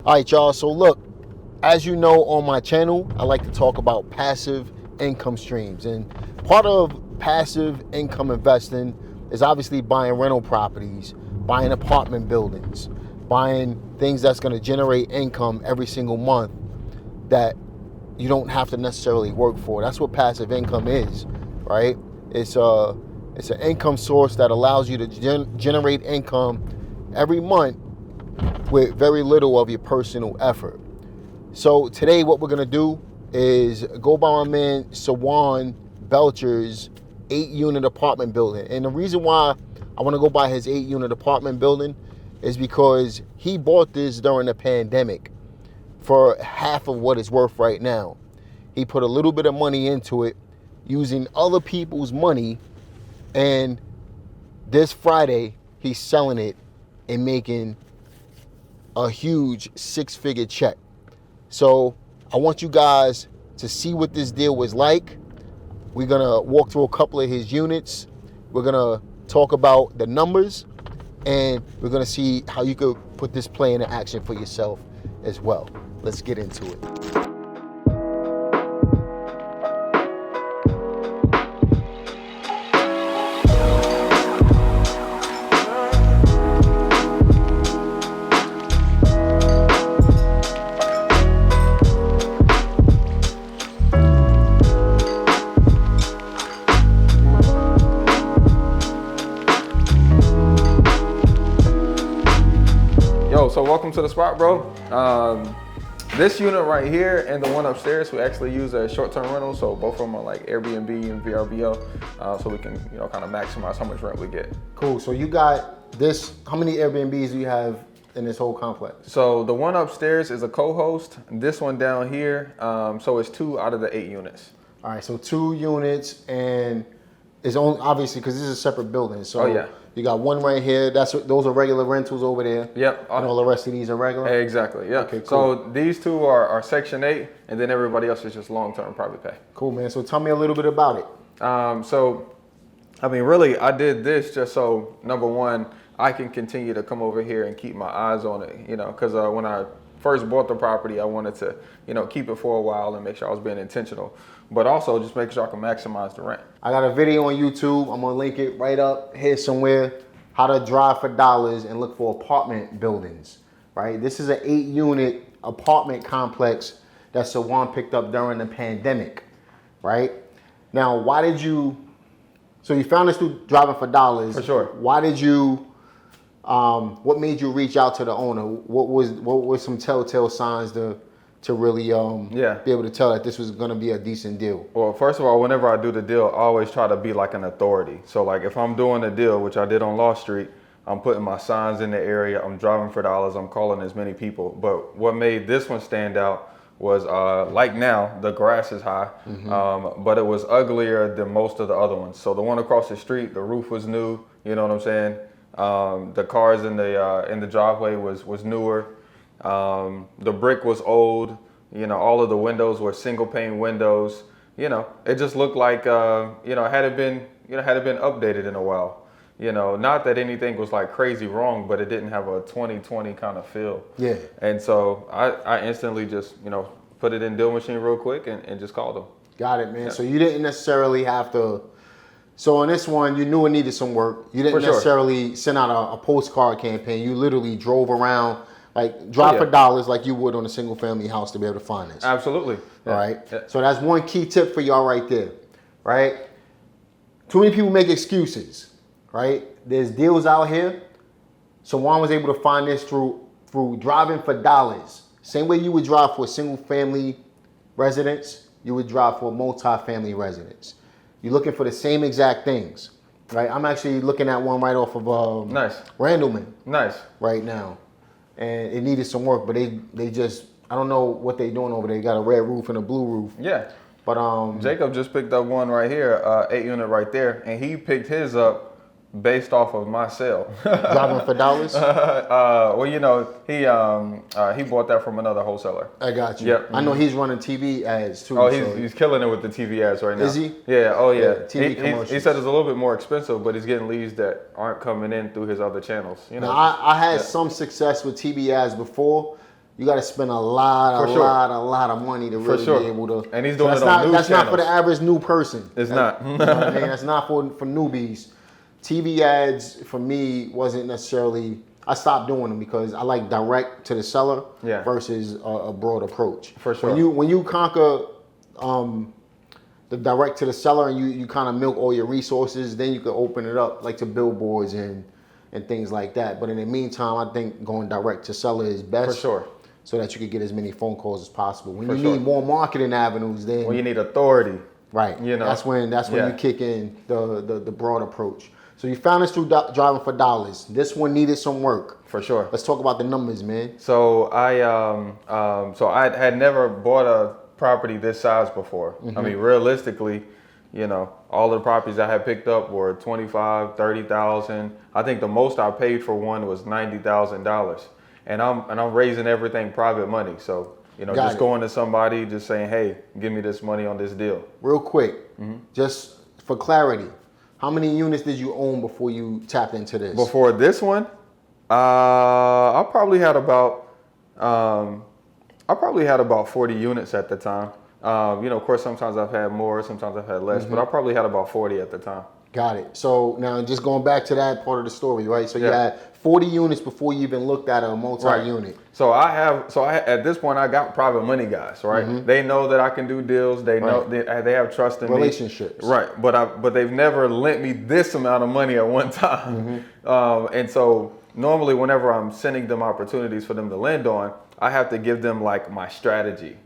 All right, y'all. So look, as you know, on my channel, I like to talk about passive income streams. And part of passive income investing is obviously buying rental properties, buying apartment buildings, buying things that's going to generate income every single month that you don't have to necessarily work for. That's what passive income is, right? It's an income source that allows you to generate income every month with very little of your personal effort. So today what we're gonna do is go by my man Sawan Belcher's 8-unit apartment building. And the reason why I wanna go by his 8-unit apartment building is because he bought this during the pandemic for half of what it's worth right now. He put a little bit of money into it using other people's money, and this Friday he's selling it and making a huge 6-figure check. So I want you guys to see what this deal was like. We're gonna walk through a couple of his units. We're gonna talk about the numbers, and we're gonna see how you could put this play into action for yourself as well. Let's get into it. So welcome to the spot, bro. This unit right here and the one upstairs, we actually use a short-term rental. So both of them are like Airbnb and VRBO, so we can, kind of maximize how much rent we get. Cool. So you got this. How many Airbnbs do you have in this whole complex? So the one upstairs is a co-host. This one down here, so it's 2 out of the 8 units. All right. So 2 units, and it's only obviously because this is a separate building. So yeah. You got one right here. Those are regular rentals over there. Yep. And all the rest of these are regular? Exactly, yeah. Okay, cool. So these 2 are Section 8, and then everybody else is just long-term private pay. Cool, man. So tell me a little bit about it. Really, I did this just so, number one, I can continue to come over here and keep my eyes on it, because when I first bought the property, I wanted to, keep it for a while and make sure I was being intentional, but also just make sure I can maximize the rent. I got a video on YouTube. I'm gonna link it right up here somewhere. How to drive for dollars and look for apartment buildings, right? This is an 8-unit apartment complex that Sawan picked up during the pandemic, right? Now, so you found this through driving for dollars. For sure. Why did you, what made you reach out to the owner? What were some telltale signs to really be able to tell that this was going to be a decent deal? Well, first of all, whenever I do the deal, I always try to be like an authority. So like if I'm doing a deal, which I did on Law Street, I'm putting my signs in the area, I'm driving for dollars, I'm calling as many people. But what made this one stand out was like now, the grass is high, but it was uglier than most of the other ones. So the one across the street, the roof was new, you know what I'm saying? The cars in the driveway was newer. The brick was old, all of the windows were single pane windows, it just looked like, hadn't been updated in a while, not that anything was like crazy wrong, but it didn't have a 2020 kind of feel. Yeah. And so I instantly just, put it in deal machine real quick and just called them. Got it, man. Yeah. So you didn't necessarily have to, so on this one, you knew it needed some work. You didn't necessarily send out a postcard campaign. You literally drove around, like drive for dollars like you would on a single family house to be able to find this. Absolutely. Yeah. All right. Yeah. So that's one key tip for y'all right there, right? Too many people make excuses, right? There's deals out here. So Juan was able to find this through driving for dollars. Same way you would drive for a single family residence, you would drive for a multi-family residence. You're looking for the same exact things, right? I'm actually looking at one right off of Randleman. Nice. Right now. And it needed some work, but they just, I don't know what they're doing over there. They got a red roof and a blue roof. Yeah. But Jacob just picked up one right here, 8-unit right there, and he picked his up based off of my sale. Driving for dollars? He bought that from another wholesaler. I got you. Yep. I know he's running TV ads too. Oh, he's killing it with the TV ads right now. Is he? Yeah. Oh yeah. TV commercials. He said it's a little bit more expensive, but he's getting leads that aren't coming in through his other channels. Now, I had some success with TV ads before. you got to spend a lot of money to really be able to. And he's doing it on news That's channels. not for the average new person. It's not. You know what I mean? That's not for newbies. TV ads for me wasn't necessarily. I stopped doing them because I like direct to the seller versus a broad approach. For sure. When you conquer the direct to the seller and you kind of milk all your resources, then you can open it up like to billboards and things like that. But in the meantime, I think going direct to seller is best. For sure. So that you could get as many phone calls as possible. When you need more marketing avenues, then when you need authority, right? You know, that's when you kick in the broad approach. So you found this through driving for dollars. This one needed some work. For sure. Let's talk about the numbers, man. So I had never bought a property this size before. I mean, realistically, you know, all of the properties I had picked up were 25, 30,000. I think the most I paid for one was $90,000. And I'm raising everything private money. So, you know, going to somebody, just saying, hey, give me this money on this deal. Real quick, just for clarity, how many units did you own before you tapped into this? Before this one, I probably had about 40 units at the time. You know, of course, sometimes I've had more, sometimes I've had less, but I probably had about 40 at the time. Got it. So now just going back to that part of the story, right? So you had 40 units before you even looked at a multi-unit. Right. So at this point I got private money guys, right? They know that I can do deals. They know they have trust in relationships. Me. Right. But they've never lent me this amount of money at one time. And so normally whenever I'm sending them opportunities for them to lend on, I have to give them like my strategy.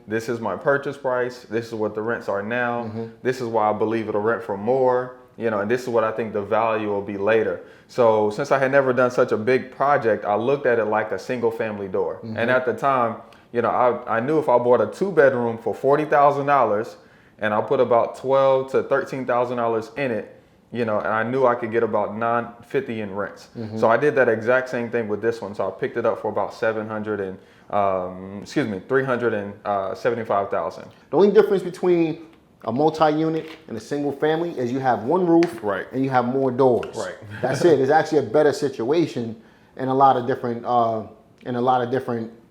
This is my purchase price. This is what the rents are now. This is why I believe it'll rent for more. You know, and this is what I think the value will be later. So since I had never done such a big project, I looked at it like a single family door. And at the time, you know, I knew if I bought a 2-bedroom for $40,000 and I put about $12,000 to $13,000 in it, you know, and I knew I could get about $950 in rents. So I did that exact same thing with this one. So I picked it up for about $375,000. The only difference between a multi-unit and a single family is you have one roof and you have more doors. Right. That's it. It's actually a better situation in a lot of different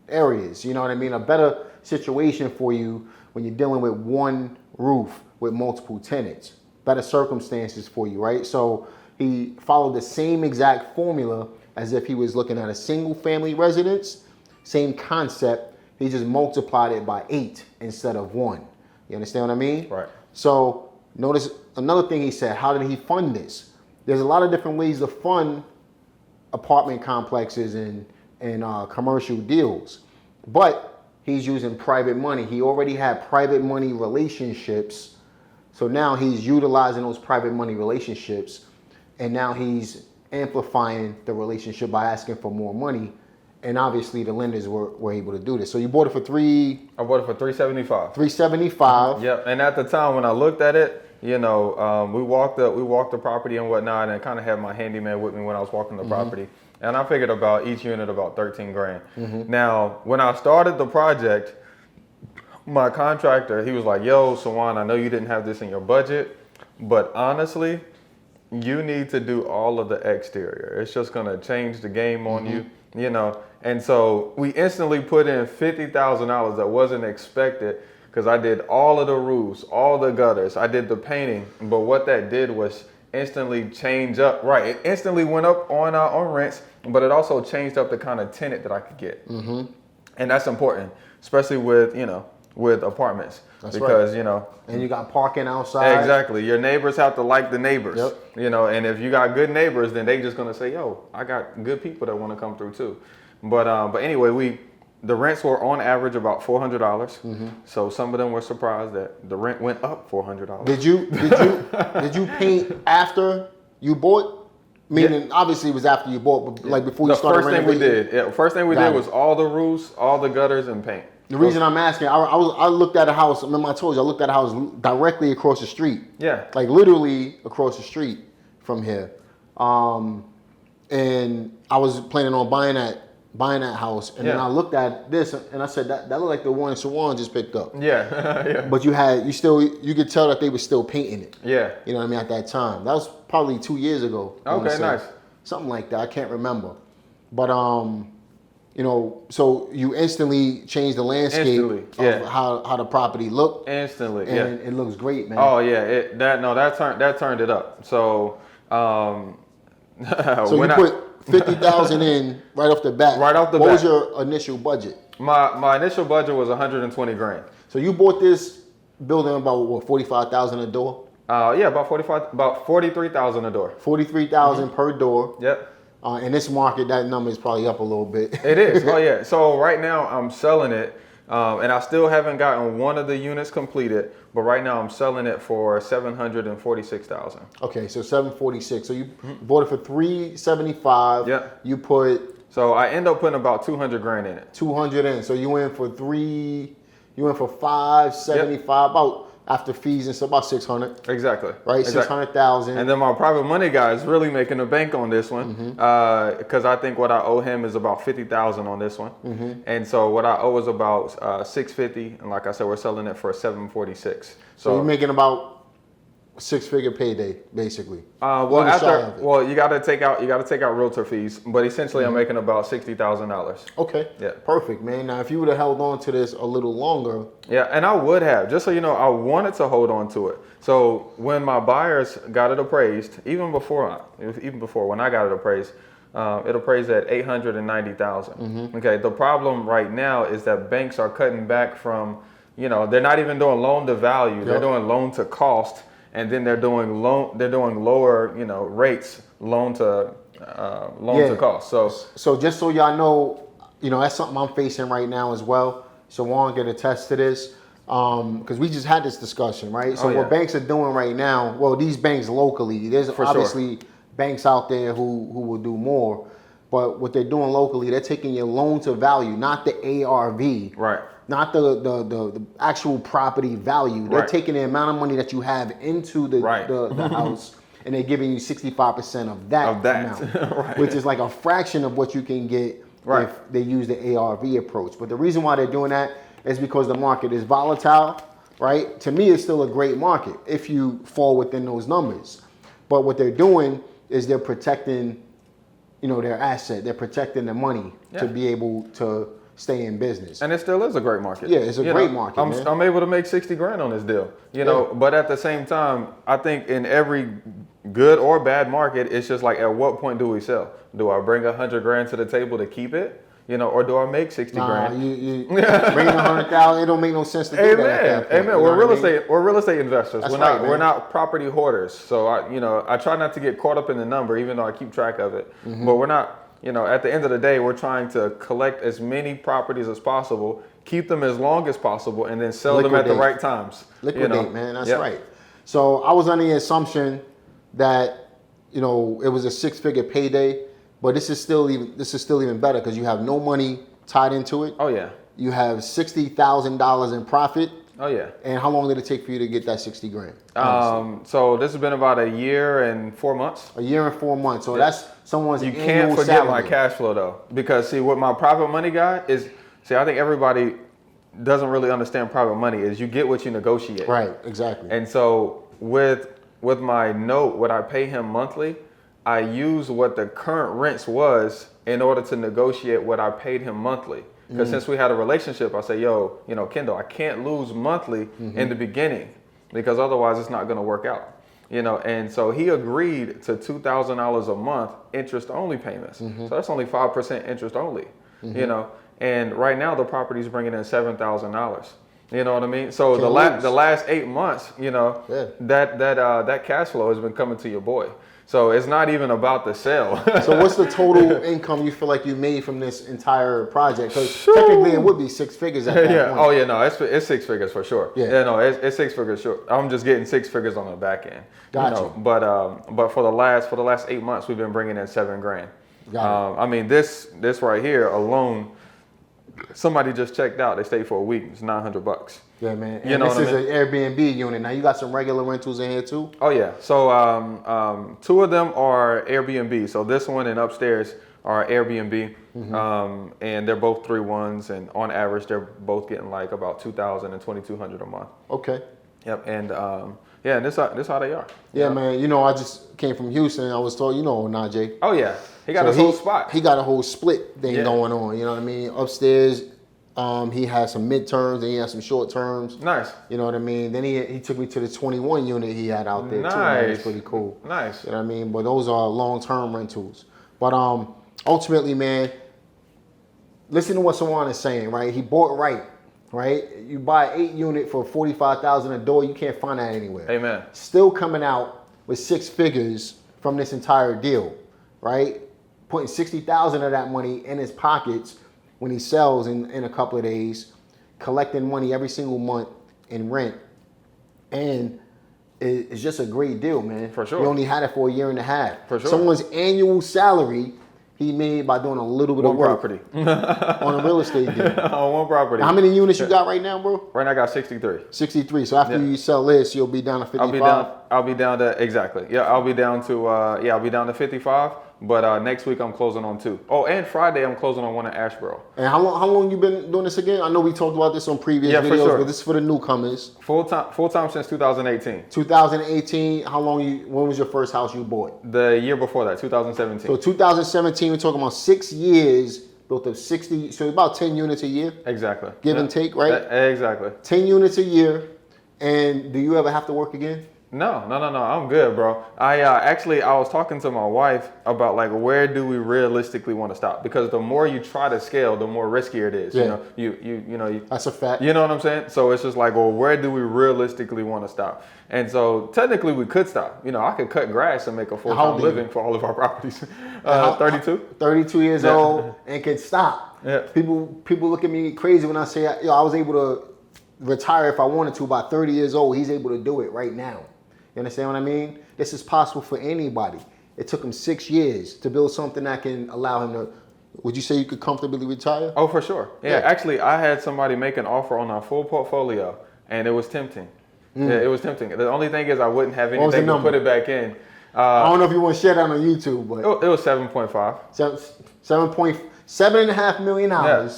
areas. You know what I mean? A better situation for you when you're dealing with one roof with multiple tenants. Better circumstances for you, right? So he followed the same exact formula as if he was looking at a single family residence. Same concept. He just multiplied it by 8 instead of 1. You understand what I mean? Right. So notice another thing he said, how did he fund this? There's a lot of different ways to fund apartment complexes and commercial deals, but he's using private money. He already had private money relationships. So now he's utilizing those private money relationships, and now he's amplifying the relationship by asking for more money. And obviously the lenders were able to do this. So you bought it for I bought it for $375. $375. Yep. And at the time when I looked at it, you know, we walked the property and whatnot, and kind of had my handyman with me when I was walking the property. And I figured about each unit about 13 grand. Now, when I started the project, my contractor, he was like, yo, Sawan, I know you didn't have this in your budget, but honestly, you need to do all of the exterior. It's just gonna change the game on you, you know. And so we instantly put in $50,000 that wasn't expected, because I did all of the roofs, all the gutters, I did the painting. But what that did was instantly change up, it instantly went up on rents, but it also changed up the kind of tenant that I could get. And that's important, especially with, you know, with apartments. That's because, right. you know. And you got parking outside. Exactly. Your neighbors have to like the neighbors. You know, and if you got good neighbors, then they just gonna say, yo, I got good people that want to come through too. But anyway, the rents were on average about $400. So some of them were surprised that the rent went up $400. Did you paint after you bought? Meaning, obviously, it was after you bought, but like before you started renovating. First thing we did was all the roofs, all the gutters, and paint. The reason I'm asking, I looked at a house. Remember I told you I looked at a house directly across the street. Yeah. Like literally across the street from here, and I was planning on buying that house, and then I looked at this and I said that looked like the one Sawan just picked up. Yeah. But you could tell that they were still painting it. Yeah. You know what I mean? At that time, that was probably 2 years ago. Okay, nice. Something like that. I can't remember, but you know, so you instantly change the landscape Instantly, yeah. of how the property looked. Instantly, And yeah. it looks great, man. Oh yeah, that turned it up. So So you put 50,000 in right off the bat. Right off the What bat. was your initial budget? my initial budget was 120 grand. So you bought this building about what, 45,000 a door? Yeah, about 43,000 a door. 43,000 per door. Yep. In this market, that number is probably up a little bit. It is. Oh yeah. So right now I'm selling it, and I still haven't gotten one of the units completed. But right now I'm selling it for 746,000. Okay, so 746. So you bought it for 375. Yep. You put So I end up putting about 200 grand in it. 200 in. So you went for 575. About after fees and stuff, about 600. Exactly. Right, Exactly. 600,000. And then my private money guy is really making a bank on this one, because I think what I owe him is about 50,000 on this one, and so what I owe is about 650, and like I said, we're selling it for 746. So you're making about six-figure payday, basically. Well, you got to take out realtor fees, but essentially I'm making about $60,000. Okay. Yeah. Perfect, man. Now, if you would have held on to this a little longer. Yeah, and I would have, just so you know, I wanted to hold on to it. So when my buyers got it appraised, even before when I got it appraised at 890,000. Okay. The problem right now is that banks are cutting back from, they're not even doing loan to value. Yep. They're doing loan to cost. And then they're doing lower, rates, loan to cost. So just so y'all know, that's something I'm facing right now as well. So Juan can attest to this, because we just had this discussion, right? So what banks are doing right now, well, these banks locally, there's obviously banks out there who will do more, but what they're doing locally, they're taking your loan to value, not the ARV. Right. Not the actual property value. They're taking the amount of money that you have into the house, and they're giving you 65% of that amount, which is like a fraction of what you can get if they use the ARV approach. But the reason why they're doing that is because the market is volatile, right? To me, it's still a great market if you fall within those numbers. But what they're doing is they're protecting, their asset. They're protecting the money to be able to stay in business. And it still is a great market. Yeah, it's a great market. I'm able to make 60 grand on this deal, but at the same time, I think in every good or bad market, it's just like, at what point do we sell? Do I bring 100 grand to the table to keep it? Or do I make 60 grand? You bring 100,000, it don't make no sense to do that. Amen. We're real estate investors. That's we're not property hoarders. So I try not to get caught up in the number, even though I keep track of it. But we're not. At the end of the day, we're trying to collect as many properties as possible, keep them as long as possible, and then sell them at the right times. Liquidate, man. That's right. So I was under the assumption that, it was a six-figure payday, but this is still even better because you have no money tied into it. Oh yeah. You have $60,000 in profit. Oh yeah. And how long did it take for you to get that 60 grand? So this has been about a year and 4 months. A year and 4 months. So that's someone's You annual can't forget salary. my cash flow though, because see, what my private money guy is. See, I think everybody doesn't really understand private money is you get what you negotiate. Right. Exactly. And so with my note, what I pay him monthly, I use what the current rents was in order to negotiate what I paid him monthly. Because since we had a relationship, I say, Kendall, I can't lose monthly in the beginning because otherwise it's not going to work out. And so he agreed to $2,000 a month interest only payments. So that's only 5% interest only, and right now the property's bringing in $7,000. You know what I mean? So the last 8 months, that cash flow has been coming to your boy. So it's not even about the sale. So what's the total income you feel like you made from this entire project? Because technically it would be six figures at that point. Oh yeah, no, it's six figures for sure. Yeah, no, it's six figures sure. I'm just getting six figures on the back end. Gotcha. But for the last 8 months, we've been bringing in $7 grand. I mean, this right here alone, somebody just checked out. They stayed for a week. It's $900. Yeah, man. And this is an Airbnb unit. Now you got some regular rentals in here too? Oh yeah. So two of them are Airbnb. So this one and upstairs are Airbnb, and they're both 3-1s, and on average they're both getting like about $2,000 and $2,200 a month. Okay. Yep, and yeah, and this how they are. Yeah, man. You know, I just came from Houston. I was told, you know, Najee. Oh yeah, he got his whole spot. He got a whole split thing going on. You know what I mean? Upstairs, he had some midterms and he had some short terms. Nice. You know what I mean? Then he took me to the 21 unit he had out there too. Nice. That was pretty cool. Nice. You know what I mean? But those are long-term rentals. But ultimately, man, listen to what someone is saying, right? He bought right. Right, you buy an 8 unit for $45,000 a door. You can't find that anywhere. Amen. Still coming out with 6 figures from this entire deal, right? Putting $60,000 of that money in his pockets when he sells in a couple of days, collecting money every single month in rent, and it's just a great deal, man. For sure. He only had it for a year and a half. For sure. Someone's annual salary he made by doing a little bit of work property on a real estate deal. On one property. How many units you got right now, bro? Right now I got 63. 63. So after you sell this, you'll be down to 55. I'll be down to exactly. Yeah, I'll be down to 55. But next week I'm closing on 2. Oh, and Friday I'm closing on one in Asheboro. And how long you been doing this again? I know we talked about this on previous videos, for sure. but this is for the newcomers. Full time since 2018. 2018. When was your first house you bought? The year before that, 2017. So 2017, we're talking about 6 years, built up 60, so about 10 units a year. Exactly. Give and take, right? Exactly. 10 units a year. And do you ever have to work again? No. I'm good, bro. I was talking to my wife about like where do we realistically want to stop? Because the more you try to scale, the more riskier it is. Yeah. You know. That's a fact. You know what I'm saying? So it's just like, well, where do we realistically want to stop? And so technically we could stop. You know, I could cut grass and make a full-time living for all of our properties. 32. 32 years old and can stop. Yeah. People look at me crazy when I say, I was able to retire if I wanted to by 30 years old. He's able to do it right now. You understand what I mean? This is possible for anybody. It took him 6 years to build something that can allow him to. Would you say you could comfortably retire? Oh, for sure. Yeah. Actually, I had somebody make an offer on our full portfolio, and it was tempting. Yeah, it was tempting. The only thing is I wouldn't have anything to put it back in. I don't know if you want to share that on YouTube, but it was 7.5. $7.5 million.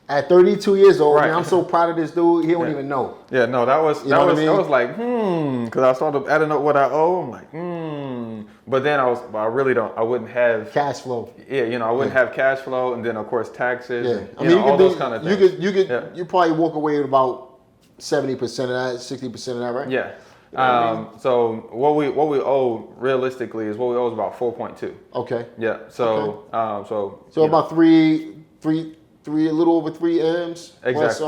At 32 years old, right. Man, I'm so proud of this dude. He don't even know. Yeah, no, that was like, because I started adding up what I owe. I'm like, But then I wouldn't have cash flow. Yeah, I wouldn't have cash flow, and then of course taxes. Yeah, and, I mean, all those kind of things. You probably walk away with about 70% of that, 60% of that, right? Yeah. You know what I mean? So what we owe realistically is what we owe is about 4.2. Okay. Yeah. So about a little over 3 M's. Exactly. Plus,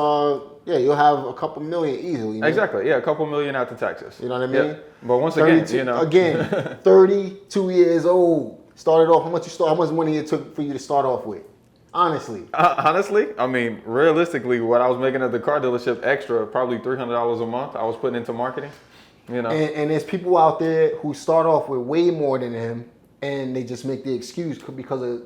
you'll have a couple million easily. Man. Exactly. Yeah, a couple million after taxes. You know what I mean? Yeah. But once again, Again, 32 years old. Started off. How much money it took for you to start off with? Honestly. Honestly, I mean, realistically, what I was making at the car dealership extra, probably $300 a month. I was putting into marketing. And there's people out there who start off with way more than him. And they just make the excuse because of,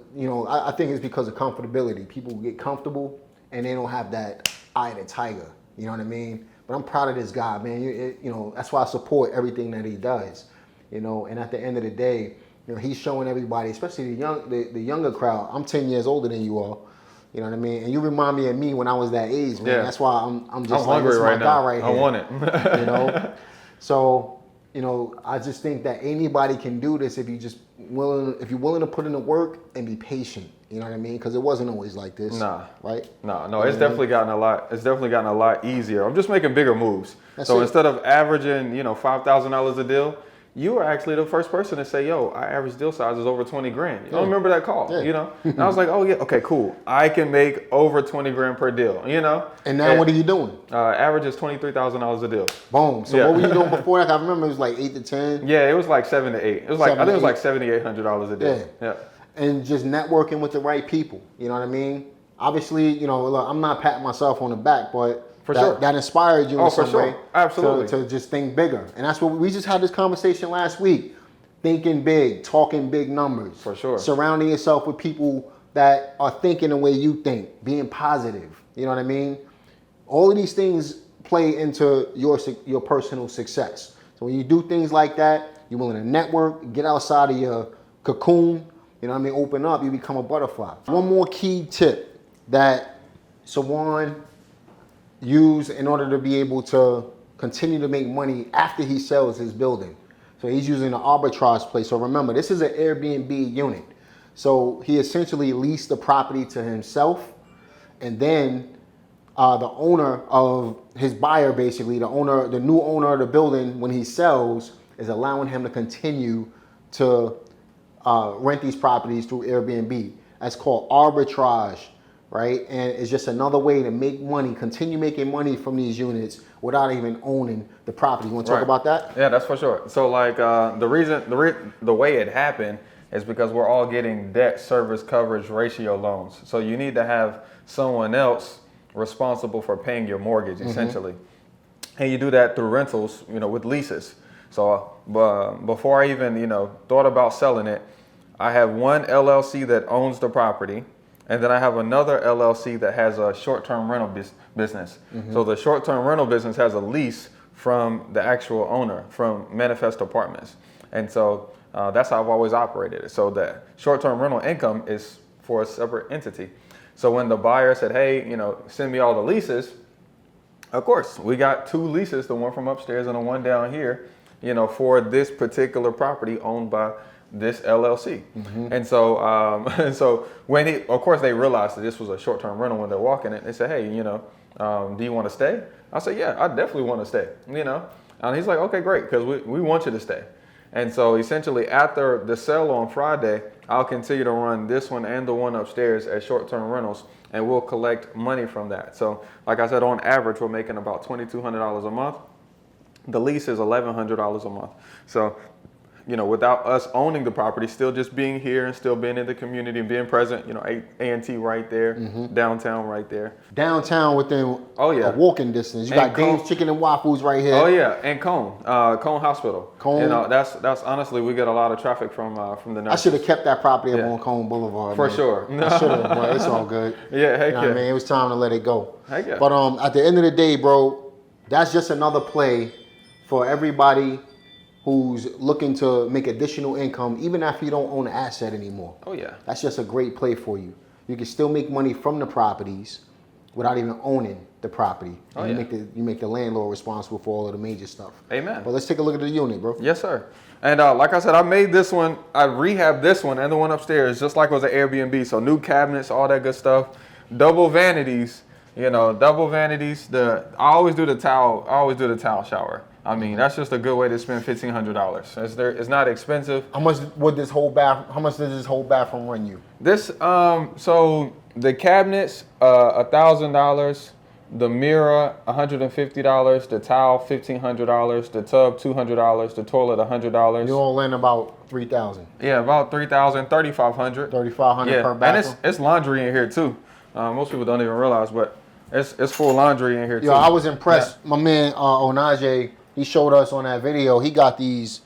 I think it's because of comfortability. People get comfortable and they don't have that eye of the tiger. You know what I mean? But I'm proud of this guy, man. That's why I support everything that he does. And at the end of the day, he's showing everybody, especially the younger crowd. I'm 10 years older than you all. You know what I mean? And you remind me of me when I was that age, man. Yeah. That's why I'm just like, this is my guy right here. I want it. So, I just think that anybody can do this if you're willing to put in the work and be patient. You know what I mean? Because it wasn't always like this. Nah. Right? No. It's definitely gotten a lot easier. I'm just making bigger moves. Instead of averaging, $5,000 a deal, you were actually the first person to say, yo, our average deal size is over 20 grand. You don't remember that call, And I was like, oh yeah, okay, cool. I can make over 20 grand per deal, And now what are you doing? Average is $23,000 a deal. Boom. So what were you doing before that? I remember it was like 8 to 10. Yeah, it was like 7 to 8. It was like, I think it was like $7,800 a deal. Yeah. And just networking with the right people. You know what I mean? Obviously, look, I'm not patting myself on the back, but that inspired you in some way. Absolutely. To just think bigger. And that's what we just had this conversation last week. Thinking big, talking big numbers. For sure. Surrounding yourself with people that are thinking the way you think, being positive. You know what I mean? All of these things play into your personal success. So when you do things like that, you're willing to network, get outside of your cocoon, you know what I mean? Open up, you become a butterfly. One more key tip that Sawan use in order to be able to continue to make money after he sells his building. So he's using an arbitrage play. So remember, this is an Airbnb unit. So he essentially leased the property to himself, and then the owner of his buyer, basically the new owner of the building, when he sells, is allowing him to continue to rent these properties through Airbnb. That's called arbitrage, right? And it's just another way to make money, continue making money from these units without even owning the property. You want to talk about that? Yeah, that's for sure. So like the way it happened is because we're all getting debt service coverage ratio loans. So you need to have someone else responsible for paying your mortgage, essentially. And you do that through rentals, with leases. So before I even, thought about selling it, I have one LLC that owns the property, and then I have another LLC that has a short-term rental business. So the short-term rental business has a lease from the actual owner, from Manifest Apartments. And so that's how I've always operated it. So the short-term rental income is for a separate entity. So when the buyer said, hey, send me all the leases, of course, we got 2 leases, the one from upstairs and the one down here, for this particular property owned by this LLC. And so when of course they realized that this was a short-term rental when they're walking it, they said, hey, do you want to stay? I said, yeah, I definitely want to stay, And he's like, okay, great, because we want you to stay. And so essentially after the sale on Friday, I'll continue to run this one and the one upstairs as short-term rentals, and we'll collect money from that. So like I said, on average, we're making about $2,200 a month. The lease is $1,100 a month. So, without us owning the property, still just being here and still being in the community and being present, A&T right there, downtown right there. Downtown within a walking distance. You got Dave's Chicken and Waffles right here. Oh yeah, and Cone Hospital. Cone. That's honestly, we get a lot of traffic from the nurses. I should have kept that property up on Cone Boulevard. For sure. I should have, but it's all good. Yeah, heck yeah. I mean, it was time to let it go. Heck yeah. But at the end of the day, bro, that's just another play for everybody who's looking to make additional income, even after you don't own an asset anymore. Oh yeah. That's just a great play for you. You can still make money from the properties without even owning the property. And you make the landlord responsible for all of the major stuff. Amen. But let's take a look at the unit, bro. Yes, sir. And like I said, I made this one, I rehabbed this one and the one upstairs just like it was an Airbnb. So new cabinets, all that good stuff. Double vanities, double vanities. I always do the towel shower. I mean, that's just a good way to spend $1,500. It's not expensive. How much does this whole bathroom run you? This so the cabinets $1,000, the mirror $150, the towel $1,500, the tub $200, the toilet $100. You all land about $3,000. Yeah, about $3,000, $3,500. $3,500 per bathroom. And it's laundry in here too. Most people don't even realize, but it's full laundry in here too. Yo, I was impressed. Yeah. My man Onaje, he showed us on that video. He got these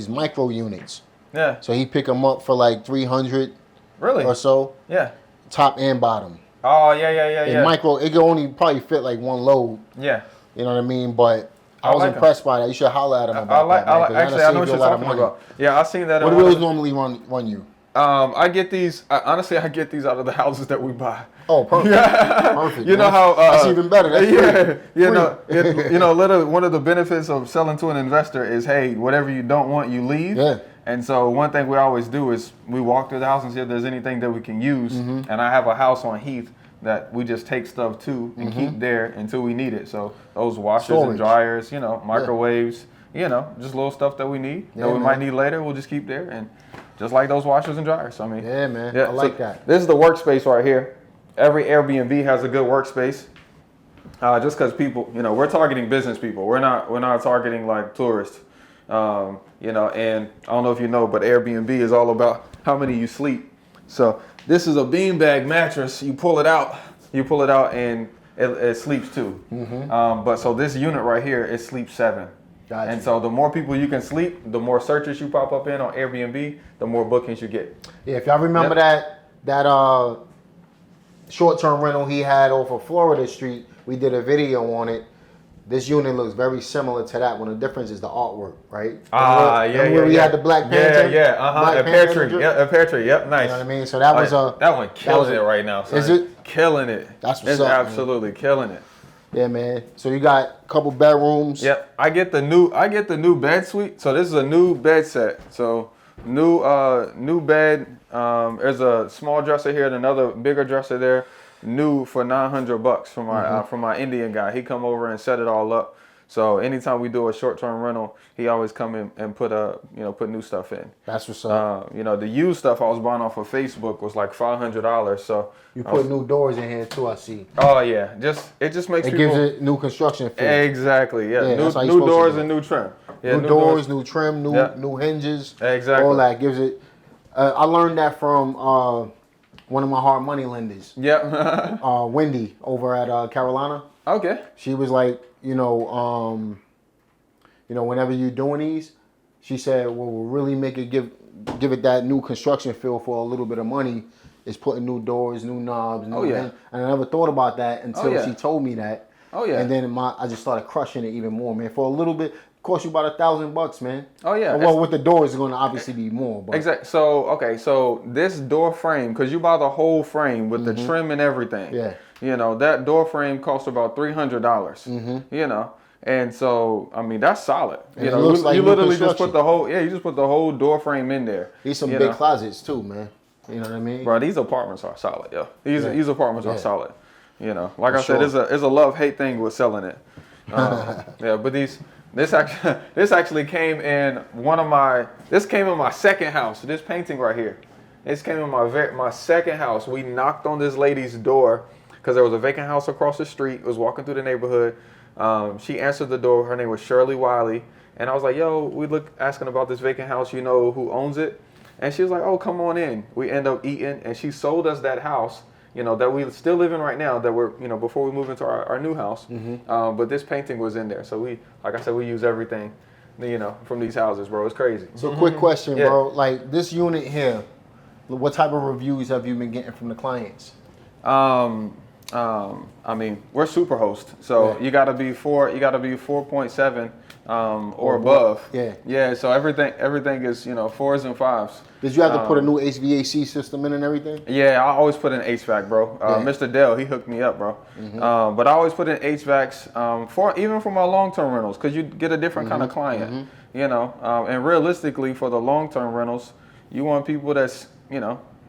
micro units. Yeah. So he picked them up for like $300. Really? Or so. Yeah. Top and bottom. Oh yeah. Micro, it could only probably fit like one load. Yeah. You know what I mean? But I was impressed by that. You should holler at him about that. Actually, I know what you're talking about. Yeah, I seen that. What do those normally run you? I get these. Honestly, I get these out of the houses that we buy. Oh, perfect. Yeah. Perfect. You know how that's even better. That's free. One of the benefits of selling to an investor is, hey, whatever you don't want, you leave. Yeah. And so one thing we always do is we walk through the house and see if there's anything that we can use. And I have a house on Heath that we just take stuff to and keep there until we need it. So those washers and dryers, microwaves, just little stuff that we need that we might need later, we'll just keep there. And just like those washers and dryers. I mean, yeah, man. I like that. This is the workspace right here. Every Airbnb has a good workspace. Just because people, we're targeting business people. We're not targeting like tourists. And I don't know if you know, but Airbnb is all about how many you sleep. So this is a beanbag mattress. You pull it out, and it sleeps 2. But so this unit right here, it sleeps 7. Gotcha. And so the more people you can sleep, the more searches you pop up in on Airbnb, the more bookings you get. Yeah, if y'all remember that short-term rental he had off of Florida Street, we did a video on it. This unit looks very similar to that one. The difference is the artwork, right? Where we had the Black Panther? A pear tree. Yeah, a pear tree. Yep, nice. You know what I mean? So that was that one killing it right now. Son. Is it? Killing it. That's what's it's up. Absolutely killing it. Yeah, man. So you got a couple bedrooms. Yep. I get the new bed suite. So this is a new bed set. So new bed. There's a small dresser here and another bigger dresser there. New for $900 from my Indian guy. He come over and set it all up. So anytime we do a short-term rental, he always come in and put new stuff in. That's what's up. The used stuff I was buying off of Facebook was like $500. So you put new doors in here too, I see. Oh yeah, it just makes it gives it new construction feel. Exactly. Yeah. New doors and new trim. Yeah, new doors, new trim, new hinges. Exactly. All that gives it. I learned that from one of my hard money lenders. Yep. Wendy over at Carolina. Okay. She was like, whenever you're doing these, she said, what will really make it give it that new construction feel for a little bit of money is putting new doors, new knobs, new and I never thought about that until she told me that. Oh yeah. And then I just started crushing it even more, man. For a little bit, cost you about $1,000, man. Oh yeah. Well, with the doors, it's going to obviously be more. But. Exactly. So this door frame, because you buy the whole frame with the trim and everything. Yeah. That door frame costs about $300. And so I mean that's solid. And it looks like you literally just put the whole door frame in there. These some big closets too, man. You know what I mean? Bro, these apartments are solid, yo. These apartments are solid. Like I said, it's a love-hate thing with selling it. But this actually came in this came in my second house. This painting right here. This came in my second house. We knocked on this lady's door because there was a vacant house across the street. It was walking through the neighborhood. She answered the door. Her name was Shirley Wiley. And I was like, yo, asking about this vacant house. You know who owns it? And she was like, oh, come on in. We end up eating. And she sold us that house, that we still live in right now, that we're, before we move into our new house. But this painting was in there. So like I said, we use everything, from these houses, bro. It's crazy. So quick question, bro. Like this unit here, what type of reviews have you been getting from the clients? I mean, we're Superhost, so you gotta be 4.7 or above. Yeah. Yeah. So everything is 4s and 5s. Did you have to put a new HVAC system in and everything? Yeah, I always put in HVAC, bro. Mr. Dell, he hooked me up, bro. But I always put in HVACs even for my long-term rentals, because you get a different kind of client, And realistically, for the long-term rentals, you want people that's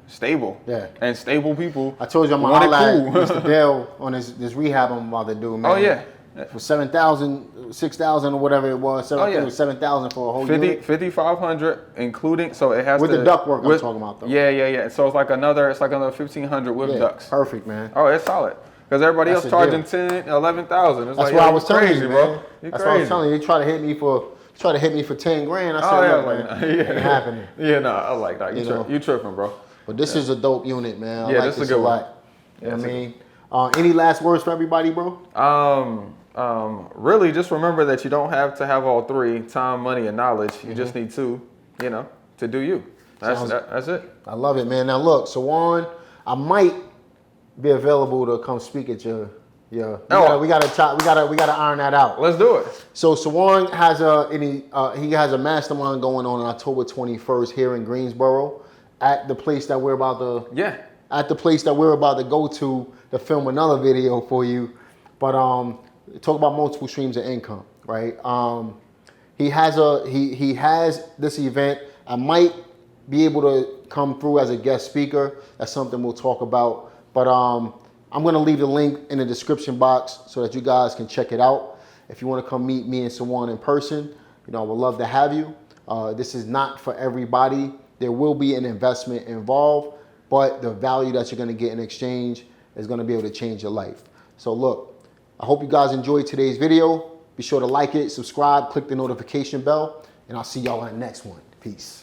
stable. Yeah. And stable people. I told you I'm gonna highlight Mr. Dell on this rehab I'm about to do, man. Oh yeah. For $7,000, $6,000 or whatever it was. It was $7,000 for a whole unit. $5,500 including, so it has with the ductwork I'm talking about though. Yeah. So it's like another $1,500 with ducts. Perfect, man. Oh, it's solid. Because everybody else charging $10,000, $11,000. That's what I was telling you, bro. That's what I was telling you. They try to hit me for $10,000. I said, it ain't happening. Yeah, no, I like that. You tripping, bro. But this is a dope unit, man. I like this a lot. You know what I mean? Any last words for everybody, bro? Really, just remember that you don't have to have all three: time, money, and knowledge. You just need two, to do you. That's it. I love it, man. Now look, Sawan, I might be available to come speak at your. We gotta iron that out. Let's do it. So Sawan has a mastermind going on October 21st here in Greensboro, at the place that we're about to go to film another video for you. But talk about multiple streams of income, right? He has this event. I might be able to come through as a guest speaker. That's something we'll talk about. But I'm gonna leave the link in the description box so that you guys can check it out. If you want to come meet me and Sawan in person, I would love to have you. This is not for everybody. There will be an investment involved, but the value that you're gonna get in exchange is gonna be able to change your life. So look, I hope you guys enjoyed today's video. Be sure to like it, subscribe, click the notification bell, and I'll see y'all on the next one. Peace.